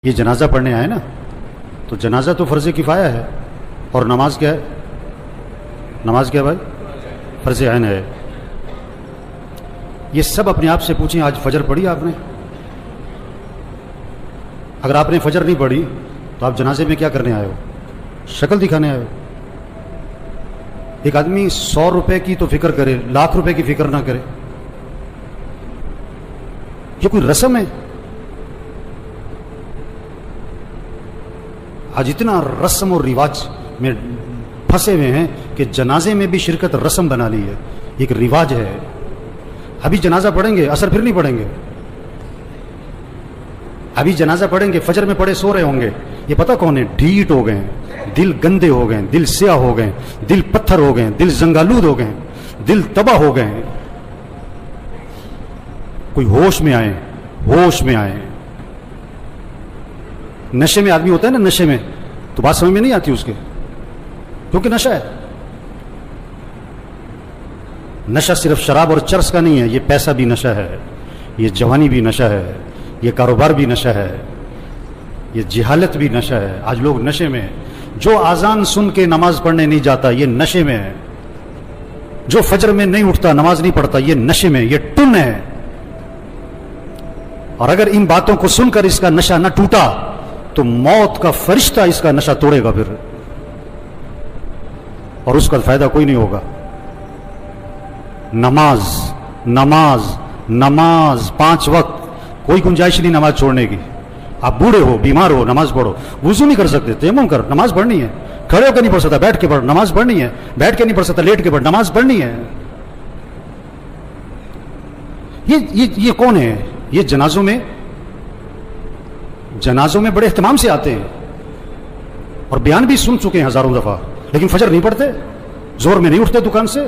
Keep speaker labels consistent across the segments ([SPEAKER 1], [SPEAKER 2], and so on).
[SPEAKER 1] یہ جنازہ پڑھنے آئے نا، تو جنازہ تو فرض کفایہ ہے، اور نماز کیا ہے؟ نماز کیا ہے بھائی؟ فرض عین ہے۔ یہ سب اپنے آپ سے پوچھیں، آج فجر پڑھی آپ نے؟ اگر آپ نے فجر نہیں پڑھی تو آپ جنازے میں کیا کرنے آئے ہو؟ شکل دکھانے آئے ہو۔ ایک آدمی 100 روپے کی تو فکر کرے، لاکھ روپے کی فکر نہ کرے، یہ کوئی رسم ہے؟ آج اتنا رسم اور رواج میں پھنسے ہوئے ہیں کہ جنازے میں بھی شرکت رسم بنا لی ہے، ایک رواج ہے۔ ابھی جنازہ پڑھیں گے، اثر پھر نہیں پڑھیں گے۔ ابھی جنازہ پڑھیں گے، فجر میں پڑھے سو رہے ہوں گے، یہ پتہ کون ہے؟ ڈھیٹ ہو گئے، دل گندے ہو گئے، دل سیاہ ہو گئے، دل پتھر ہو گئے، دل زنگالود ہو گئے، دل تباہ ہو گئے۔ کوئی ہوش میں آئے، ہوش میں آئے۔ نشے میں آدمی ہوتا ہے نا، نشے میں تو بات سمجھ میں نہیں آتی اس کے، کیونکہ نشہ ہے۔ نشہ صرف شراب اور چرس کا نہیں ہے، یہ پیسہ بھی نشہ ہے، یہ جوانی بھی نشہ ہے، یہ کاروبار بھی نشہ ہے، یہ جہالت بھی نشہ ہے۔ آج لوگ نشے میں ہیں۔ جو اذان سن کے نماز پڑھنے نہیں جاتا یہ نشے میں ہے، جو فجر میں نہیں اٹھتا، نماز نہیں پڑھتا، یہ نشے میں، یہ ٹن ہے۔ اور اگر ان باتوں کو سن کر اس کا نشہ نہ ٹوٹا تو موت کا فرشتہ اس کا نشہ توڑے گا پھر، اور اس کا فائدہ کوئی نہیں ہوگا۔ نماز نماز نماز 5 وقت، کوئی گنجائش نہیں نماز چھوڑنے کی۔ آپ بوڑھے ہو، بیمار ہو، نماز پڑھو۔ وضو نہیں کر سکتے، تیمم کر، نماز پڑھنی ہے۔ کھڑے ہو کے نہیں پڑھ سکتا، بیٹھ کے پڑھ، نماز پڑھنی ہے۔ بیٹھ کے نہیں پڑھ سکتا، لیٹ کے پڑھ، نماز پڑھنی ہے۔ یہ کون ہے؟ یہ جنازوں میں بڑے اہتمام سے آتے ہیں اور بیان بھی سن چکے ہیں ہزاروں دفعہ، لیکن فجر نہیں پڑھتے، زور میں نہیں اٹھتے دکان سے۔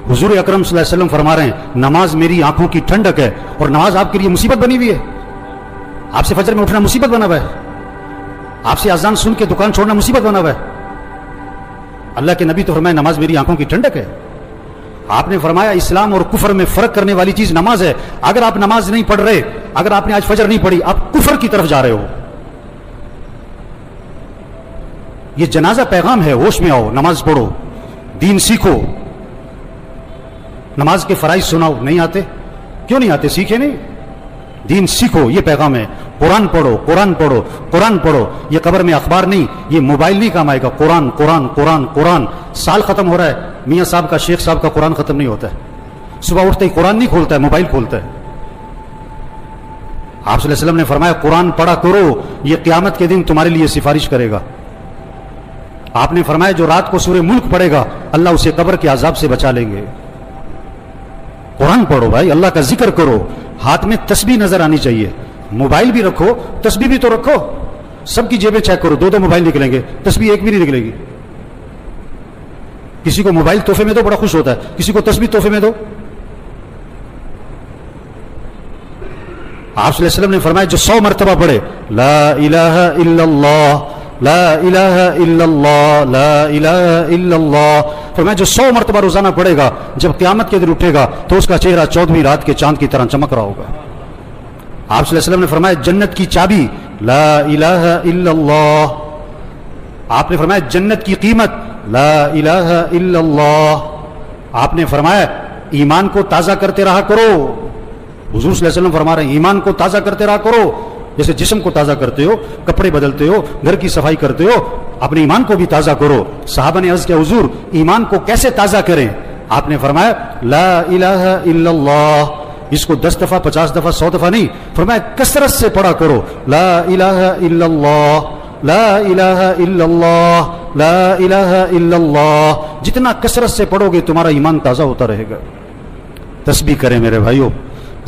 [SPEAKER 1] حضور اکرم صلی اللہ علیہ وسلم فرما رہے ہیں نماز میری آنکھوں کی ٹھنڈک ہے، اور نماز آپ کے لیے مصیبت بنی ہوئی ہے۔ آپ سے فجر میں اٹھنا مصیبت بنا ہوا ہے، آپ سے اذان سن کے دکان چھوڑنا مصیبت بنا ہوا ہے۔ اللہ کے نبی تو فرمایا نماز میری آنکھوں کی ٹھنڈک ہے۔ آپ نے فرمایا اسلام اور کفر میں فرق کرنے والی چیز نماز ہے۔ اگر آپ نماز نہیں پڑھ رہے، اگر آپ نے آج فجر نہیں پڑھی، آپ کفر کی طرف جا رہے ہو۔ یہ جنازہ پیغام ہے، ہوش میں آؤ، نماز پڑھو، دین سیکھو۔ نماز کے فرائض سناؤ، نہیں آتے؟ کیوں نہیں آتے؟ سیکھے نہیں؟ دین سیکھو، یہ پیغام ہے۔ قرآن پڑھو، قرآن پڑھو، قرآن پڑھو۔ یہ قبر میں اخبار نہیں، یہ موبائل نہیں کام آئے گا۔ قرآن قرآن قرآن قرآن۔ سال ختم ہو رہا ہے، میاں صاحب کا، شیخ صاحب کا قرآن ختم نہیں ہوتا ہے۔ صبح اٹھتے ہی قرآن نہیں کھولتا ہے، موبائل کھولتا ہے۔ آپ صلی اللہ علیہ وسلم نے فرمایا قرآن پڑھا کرو، یہ قیامت کے دن تمہارے لیے سفارش کرے گا۔ آپ نے فرمایا جو رات کو سورہ ملک پڑھے گا اللہ اسے قبر کے عذاب سے بچا لیں گے۔ قرآن پڑھو بھائی، اللہ کا ذکر کرو، ہاتھ میں تسبیح نظر آنی چاہیے۔ موبائل بھی رکھو، تسبیح بھی تو رکھو۔ سب کی جیبیں چیک کرو، 2 موبائل نکلیں گے، تسبیح ایک بھی نہیں نکلے گی۔ کسی کو موبائل تحفے میں دو، بڑا خوش ہوتا ہے، کسی کو تسبیح تحفے میں دو۔ آپ صلی اللہ علیہ وسلم نے فرمایا جو 100 مرتبہ پڑھے لا الہ الا اللہ لا الہ الا اللہ لا الہ الا اللہ، فرمایا جو 100 مرتبہ روزانہ پڑھے گا، جب قیامت کے دن اٹھے گا تو اس کا چہرہ 14ویں رات کے چاند کی طرح چمک رہا ہوگا۔ آپ صلی اللہ علیہ وسلم نے فرمایا جنت کی چابی لا الہ الا اللہ۔ آپ نے فرمایا جنت کی قیمت لا الہ الا اللہ۔ آپ نے فرمایا ایمان کو تازہ کرتے رہا کرو۔ حضور صلی اللہ علیہ وسلم فرما رہے ہیں ایمان کو تازہ کرتے رہا کرو، جیسے جسم کو تازہ کرتے ہو، کپڑے بدلتے ہو، گھر کی صفائی کرتے ہو، اپنے ایمان کو بھی تازہ کرو۔ صحابہ نے عرض کیا حضور ایمان کو کیسے تازہ کریں؟ آپ نے فرمایا لا الہ الا اللہ، اس کو 10 دفعہ 50 دفعہ 100 دفعہ نہیں، فرمایا کثرت سے پڑھا کرو لا الہ الا اللہ لا الہ الا اللہ لا الہ الا اللہ۔ جتنا کثرت سے پڑھو گے تمہارا ایمان تازہ ہوتا رہے گا۔ تسبیح کریں میرے بھائیوں،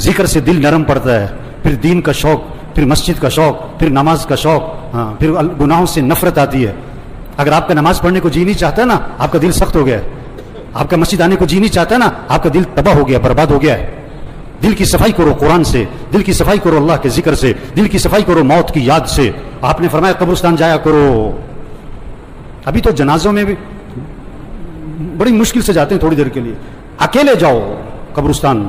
[SPEAKER 1] ذکر سے دل نرم پڑتا ہے، پھر دین کا شوق، پھر مسجد کا شوق، پھر نماز کا شوق، پھر گناہوں سے نفرت آتی ہے۔ اگر آپ کا نماز پڑھنے کو جی نہیں چاہتا ہے نا، آپ کا دل سخت ہو گیا ہے۔ آپ کا مسجد آنے کو جی نہیں چاہتا ہے نا، آپ کا دل تباہ ہو گیا، برباد ہو گیا ہے۔ دل کی صفائی کرو قرآن سے، دل کی صفائی کرو اللہ کے ذکر سے، دل کی صفائی کرو موت کی یاد سے۔ آپ نے فرمایا قبرستان جایا کرو۔ ابھی تو جنازوں میں بھی بڑی مشکل سے جاتے ہیں، تھوڑی دیر کے لیے۔ اکیلے جاؤ قبرستان،